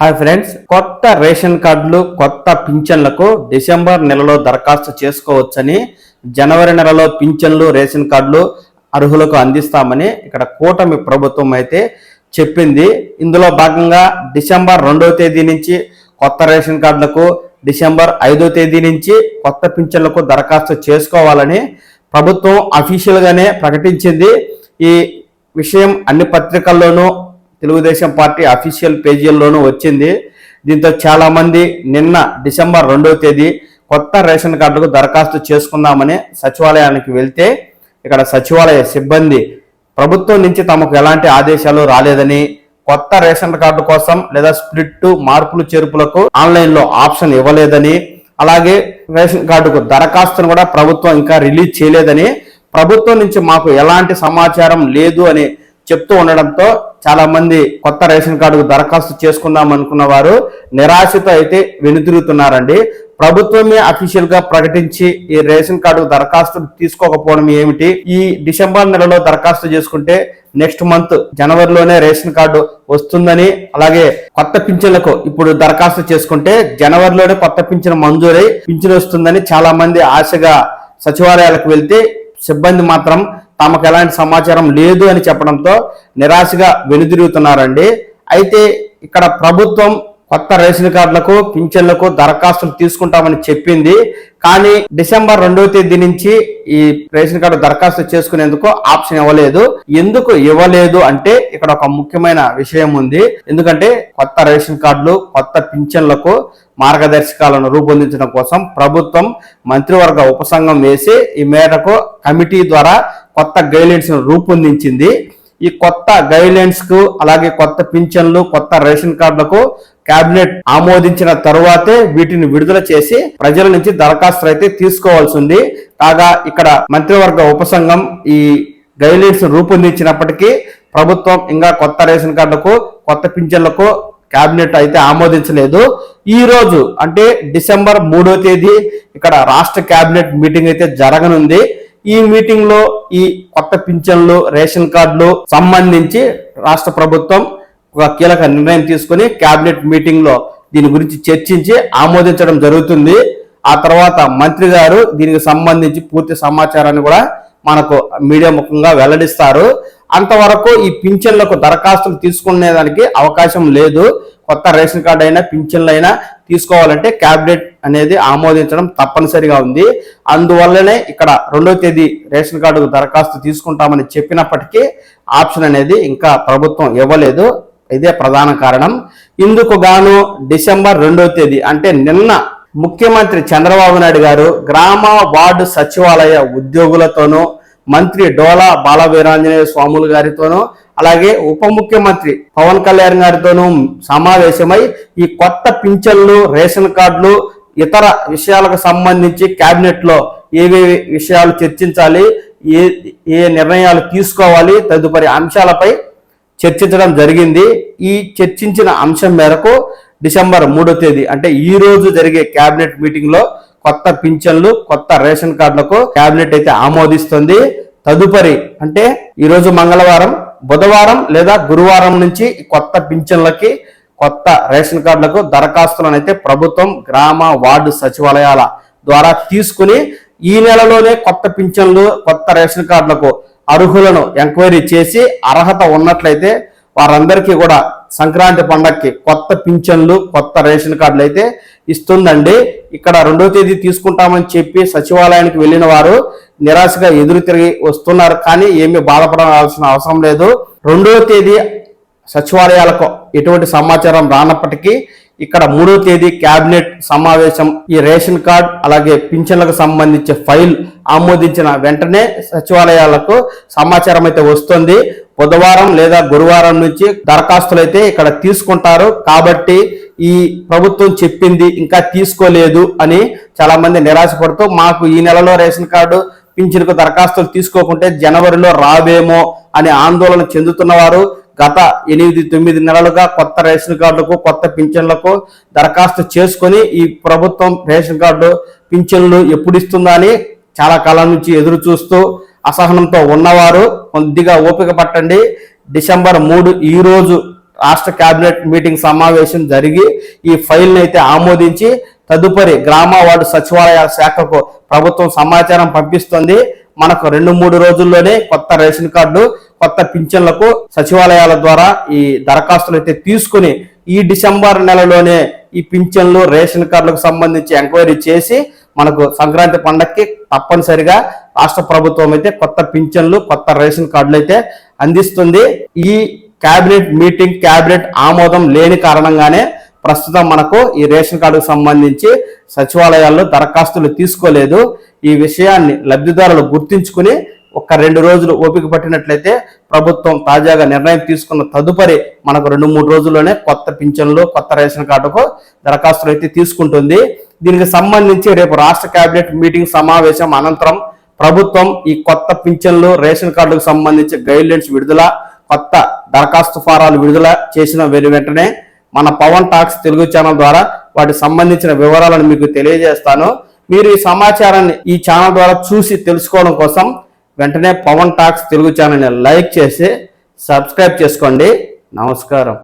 Hi friends, కొత్త ration కార్డులు కొత్త పింఛన్లకు డిసెంబర్ నెలలో దరఖాస్తు చేసుకోవచ్చని, జనవరి నెలలో పింఛన్లు రేషన్ కార్డులు అర్హులకు అందిస్తామని ఇక్కడ కూటమి ప్రభుత్వం అయితే చెప్పింది. ఇందులో భాగంగా డిసెంబర్ 2వ తేదీ నుంచి కొత్త రేషన్ కార్డులకు, డిసెంబర్ 5వ తేదీ నుంచి కొత్త పింఛన్లకు దరఖాస్తు చేసుకోవాలని ప్రభుత్వం అఫీషియల్గానే ప్రకటించింది. ఈ విషయం అన్ని పత్రికల్లోనూ, తెలుగుదేశం పార్టీ అఫీషియల్ పేజీల్లోనూ వచ్చింది. దీంతో చాలా మంది నిన్న డిసెంబర్ 2వ తేదీ కొత్త రేషన్ కార్డులకు దరఖాస్తు చేసుకుందామని సచివాలయానికి వెళ్తే ఇక్కడ సచివాలయ సిబ్బంది ప్రభుత్వం నుంచి తమకు ఎలాంటి ఆదేశాలు రాలేదని, కొత్త రేషన్ కార్డు కోసం లేదా స్ప్లిట్ మార్పులు చేర్పులకు ఆన్లైన్లో ఆప్షన్ ఇవ్వలేదని, అలాగే రేషన్ కార్డుకు దరఖాస్తును కూడా ప్రభుత్వం ఇంకా రిలీజ్ చేయలేదని, ప్రభుత్వం నుంచి మాకు ఎలాంటి సమాచారం లేదు అని చెప్తూ ఉండడంతో చాలా మంది కొత్త రేషన్ కార్డుకు దరఖాస్తు చేసుకుందాం అనుకున్న వారు నిరాశతో అయితే వెనుతిరుగుతున్నారండి. ప్రభుత్వమే అఫీషియల్ గా ప్రకటించి ఈ రేషన్ కార్డుకు దరఖాస్తు తీసుకోకపోవడం ఏమిటి? ఈ డిసెంబర్ నెలలో దరఖాస్తు చేసుకుంటే నెక్స్ట్ మంత్ జనవరిలోనే రేషన్ కార్డు వస్తుందని, అలాగే కొత్త పింఛన్లకు ఇప్పుడు దరఖాస్తు చేసుకుంటే జనవరిలోనే కొత్త పింఛన్ మంజూరై పింఛన్ వస్తుందని చాలా మంది ఆశగా సచివాలయాలకు వెళ్తే సిబ్బంది మాత్రం తమకు ఎలాంటి సమాచారం లేదు అని చెప్పడంతో నిరాశగా వెనుదిరుగుతున్నారండి. అయితే ఇక్కడ ప్రభుత్వం కొత్త రేషన్ కార్డులకు, పింఛన్లకు దరఖాస్తులు తీసుకుంటామని చెప్పింది. కానీ డిసెంబర్ 2వ తేదీ నుంచి ఈ రేషన్ కార్డు దరఖాస్తు చేసుకునేందుకు ఆప్షన్ ఇవ్వలేదు. ఎందుకు ఇవ్వలేదు అంటే ఇక్కడ ఒక ముఖ్యమైన విషయం ఉంది. ఎందుకంటే కొత్త రేషన్ కార్డులు, కొత్త పింఛన్లకు మార్గదర్శకాలను రూపొందించడం కోసం ప్రభుత్వం మంత్రివర్గ ఉపసంఘం వేసి ఈ మేరకు కమిటీ ద్వారా కొత్త గైడ్లైన్స్ రూపొందించింది. ఈ కొత్త గైడ్లైన్స్ కు, అలాగే కొత్త పింఛన్లు, కొత్త రేషన్ కార్డులకు కేబినెట్ ఆమోదించిన తరువాతే వీటిని విడుదల చేసి ప్రజల నుంచి దరఖాస్తులు అయితే తీసుకోవాల్సి ఉంది. కాగా ఇక్కడ మంత్రివర్గ ఉపసంఘం ఈ గైడ్లైన్స్ రూపొందించినప్పటికీ ప్రభుత్వం ఇంకా కొత్త రేషన్ కార్డులకు, కొత్త పింఛన్లకు కేబినెట్ అయితే ఆమోదించలేదు. ఈ రోజు అంటే డిసెంబర్ 3వ తేదీ ఇక్కడ రాష్ట్ర కేబినెట్ మీటింగ్ అయితే జరగనుంది. ఈ మీటింగ్ లో ఈ కొత్త పింఛన్లు, రేషన్ కార్డులు సంబంధించి రాష్ట్ర ప్రభుత్వం ఒక కీలక నిర్ణయం తీసుకుని కేబినెట్ మీటింగ్ లో దీని గురించి చర్చించి ఆమోదించడం జరుగుతుంది. ఆ తర్వాత మంత్రి గారు దీనికి సంబంధించి పూర్తి సమాచారాన్ని కూడా మనకు మీడియా ముఖంగా వెల్లడిస్తారు. అంతవరకు ఈ పింఛన్లకు దరఖాస్తులు తీసుకునేదానికి అవకాశం లేదు. కొత్త రేషన్ కార్డు అయినా, పింఛన్లు అయినా తీసుకోవాలంటే కేబినెట్ అనేది ఆమోదించడం తప్పనిసరిగా ఉంది. అందువల్లనే ఇక్కడ 2వ తేదీ రేషన్ కార్డుకు దరఖాస్తు తీసుకుంటామని చెప్పినప్పటికీ ఆప్షన్ అనేది ఇంకా ప్రభుత్వం ఇవ్వలేదు. ఇదే ప్రధాన కారణం. ఇందుకు గాను డిసెంబర్ 2వ తేదీ అంటే నిన్న ముఖ్యమంత్రి చంద్రబాబు నాయుడు గారు గ్రామ వార్డు సచివాలయ ఉద్యోగులతోనూ, మంత్రి డోలా బాలవీరాంజనేయ స్వాములు గారితోనూ, అలాగే ఉప ముఖ్యమంత్రి పవన్ కళ్యాణ్ గారితోనూ సమావేశమై ఈ కొత్త పింఛన్లు, రేషన్ కార్డులు, ఇతర విషయాలకు సంబంధించి కేబినెట్ లో ఏవేవి విషయాలు చర్చించాలి, ఏ నిర్ణయాలు తీసుకోవాలి తదుపరి అంశాలపై చర్చించడం జరిగింది. ఈ చర్చించిన అంశం మేరకు డిసెంబర్ 3వ తేదీ అంటే ఈ రోజు జరిగే కేబినెట్ మీటింగ్ లో కొత్త పింఛన్లు, కొత్త రేషన్ కార్డులకు కేబినెట్ అయితే ఆమోదిస్తుంది. తదుపరి అంటే ఈ రోజు మంగళవారం, బుధవారం లేదా గురువారం నుంచి కొత్త పింఛన్లకి, కొత్త రేషన్ కార్డులకు దరఖాస్తులను అయితే ప్రభుత్వం గ్రామ వార్డు సచివాలయాల ద్వారా తీసుకుని ఈ నెలలోనే కొత్త పింఛన్లు, కొత్త రేషన్ కార్డులకు అర్హులను ఎంక్వైరీ చేసి అర్హత ఉన్నట్లయితే వారందరికీ కూడా సంక్రాంతి పండగకి కొత్త పింఛన్లు, కొత్త రేషన్ కార్డులు అయితే ఇస్తుందండి. ఇక్కడ 2వ తేదీ తీసుకుంటామని చెప్పి సచివాలయానికి వెళ్ళిన వారు నిరాశగా ఎదురు తిరిగి వస్తున్నారు. కానీ ఏమీ బాధపడాల్సిన అవసరం లేదు. 2వ తేదీ సచివాలయాలకు ఎటువంటి సమాచారం రానప్పటికీ ఇక్కడ 3వ తేదీ కేబినెట్ సమావేశం ఈ రేషన్ కార్డ్, అలాగే పింఛన్లకు సంబంధించి ఫైల్ ఆమోదించిన వెంటనే సచివాలయాలకు సమాచారం అయితే వస్తుంది. బుధవారం లేదా గురువారం నుంచి దరఖాస్తులు అయితే ఇక్కడ తీసుకుంటారు. కాబట్టి ఈ ప్రభుత్వం చెప్పింది ఇంకా తీసుకోలేదు అని చాలా మంది నిరాశపడుతూ మాకు ఈ నెలలో రేషన్ కార్డు, పింఛన్కు దరఖాస్తులు తీసుకోకుంటే జనవరిలో రావేమో అని ఆందోళన చెందుతున్నవారు గత 8-9 నెలలుగా కొత్త రేషన్ కార్డులకు, కొత్త పింఛన్లకు దరఖాస్తు చేసుకొని ఈ ప్రభుత్వం రేషన్ కార్డు, పింఛన్లు ఎప్పుడు ఇస్తుందా అని చాలా కాలం నుంచి ఎదురు చూస్తూ అసహనంతో ఉన్నవారు కొద్దిగా ఓపిక పట్టండి. డిసెంబర్ 3 ఈ రోజు రాష్ట్ర కేబినెట్ మీటింగ్ సమావేశం జరిగి ఈ ఫైల్ని అయితే ఆమోదించి తదుపరి గ్రామ వార్డు సచివాలయాల శాఖకు ప్రభుత్వం సమాచారం పంపిస్తుంది. మనకు 2-3 రోజుల్లోనే కొత్త రేషన్ కార్డులు, కొత్త పింఛన్లకు సచివాలయాల ద్వారా ఈ దరఖాస్తులు అయితే తీసుకుని ఈ డిసెంబర్ నెలలోనే ఈ పింఛన్లు, రేషన్ కార్డులకు సంబంధించి ఎంక్వైరీ చేసి మనకు సంక్రాంతి పండగకి తప్పనిసరిగా రాష్ట్ర ప్రభుత్వం అయితే కొత్త పింఛన్లు, కొత్త రేషన్ కార్డులు అయితే అందిస్తుంది. ఈ కేబినెట్ ఆమోదం లేని కారణంగానే ప్రస్తుతం మనకు ఈ రేషన్ కార్డుకు సంబంధించి సచివాలయాల్లో దరఖాస్తులు తీసుకోలేదు. ఈ విషయాన్ని లబ్ధిదారులు గుర్తించుకుని 1-2 రోజులు ఓపిక పట్టినట్లయితే ప్రభుత్వం తాజాగా నిర్ణయం తీసుకున్న తదుపరి మనకు 2-3 రోజుల్లోనే కొత్త పింఛన్లు, కొత్త రేషన్ కార్డుకు దరఖాస్తులు అయితే తీసుకుంటుంది. దీనికి సంబంధించి రేపు రాష్ట్ర కేబినెట్ మీటింగ్ సమావేశం అనంతరం ప్రభుత్వం ఈ కొత్త పింఛన్లు, రేషన్ కార్డుకు సంబంధించి గైడ్లైన్స్ విడుదల, కొత్త దరఖాస్తు ఫారాలు విడుదల చేసిన వెంటనే మన పవన్ టాక్స్ తెలుగు ఛానల్ ద్వారా వాటికి సంబంధించిన వివరాలను మీకు తెలియజేస్తాను. మీరు ఈ సమాచారాన్ని ఈ ఛానల్ ద్వారా చూసి తెలుసుకోవడం కోసం వెంటనే పవన్ టాక్స్ తెలుగు ఛానల్ని లైక్ చేసి సబ్స్క్రైబ్ చేసుకోండి. నమస్కారం.